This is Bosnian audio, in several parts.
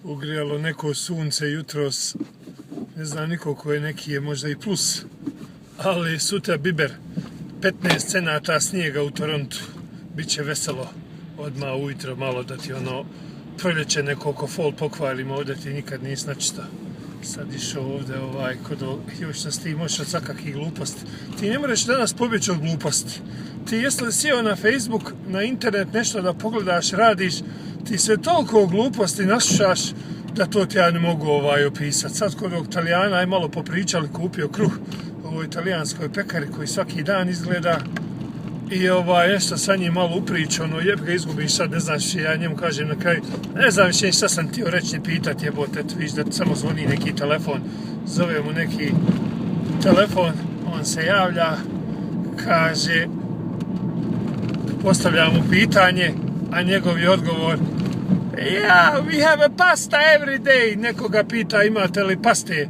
ugrijalo neko sunce jutros. Ne znam nikoliko je, neki je možda i plus. Ali sutra biber, 15 cenata snijega u Torontu. Biće veselo odmah ujutro malo da ti proljeće nekoliko fol pokvarimo, ovdje ti nikad nisi načita. Sad išao ovdje još sam ti možeš od svakakih gluposti. Ti ne moraš danas pobjeći od gluposti. Ti jesi li sjeo na Facebook, na internet nešto da pogledaš, radiš, ti sve toliko gluposti naslušaš da to ti ja ne mogu opisati. Sad kod ovog Talijana aj malo popričali, kupio kruh u ovoj talijanskoj pekari koji svaki dan izgleda i nešto sa njim malo upričano, jeb ga izgubiš sad, ne znaš, ja njemu kažem na kraju, ne znam više šta sam htio reći, ne pitat jebote, viš da samo zvoni neki telefon, zove mu neki telefon, on se javlja, kaže, postavlja mu pitanje, a njegov je odgovor, we have a pasta every day. Nekoga pita imate li paste,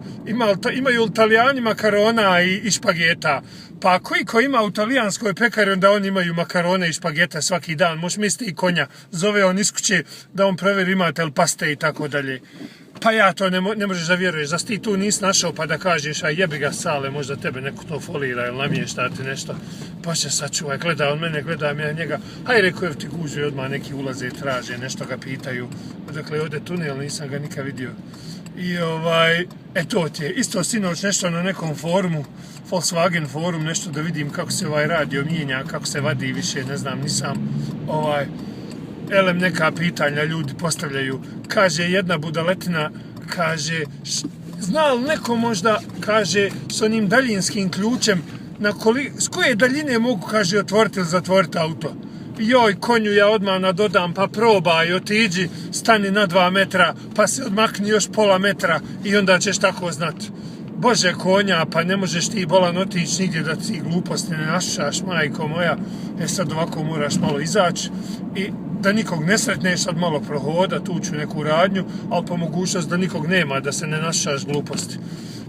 imaju li Talijani makarona i špageta. Pa ko ima u talijanskoj pekari, onda oni imaju makarone i špageta svaki dan. Možeš misliti i konja. Zove on iz kuće da on provjeri imate li paste i tako dalje. Pa ja to ne možeš da vjeruješ. Da si ti tu nisi našao pa da kažeš a jebi ga sale, možda tebe neko to folira ili namješta ti nešto. Pa će sačuvaj, gleda on mene, gledam ja njega. Haj rekao je ti gužu i odmah neki ulaze i traže, nešto ga pitaju. Dakle, ovdje tunel, nisam ga nikad vidio. I to ti je. Isto sinoć nešto na nekom forumu, Volkswagen forum, nešto da vidim kako se radio mijenja, kako se vadi više, ne znam, nisam neka pitanja ljudi postavljaju. Kaže jedna budaletina, kaže, zna li neko možda, kaže, s onim daljinskim ključem, s koje daljine mogu, kaže, otvoriti ili zatvoriti auto? Joj, konju ja odmah nadodam, pa probaj, otiđi, stani na 2 metra, pa se odmakni još pola metra i onda ćeš tako znati. Bože konja, pa ne možeš ti bolan otići nigdje da ti gluposti ne našaš, majko moja. Sad ovako moraš malo izaći i da nikog ne sretneš, sad malo prohoda, tući u neku radnju, ali po mogućnost da nikog nema, da se ne našaš gluposti.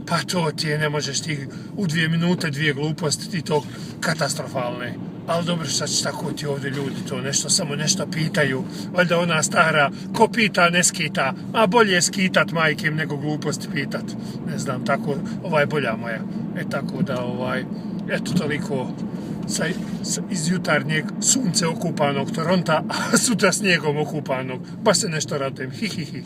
Pa to ti je, ne možeš ti u 2 minute 2 gluposti, ti to katastrofalne. Ali dobro, sad će tako ti ovdje ljudi to nešto, samo nešto pitaju. Valjda ona stara, ko pita ne skita, a bolje je skitat majkem nego gluposti pitat. Ne znam, tako, ova je bolja moja. Tako da, eto toliko iz jutarnjeg sunce okupanog Toronta, a sutra snijegom okupanog. Baš se nešto radujem, hi.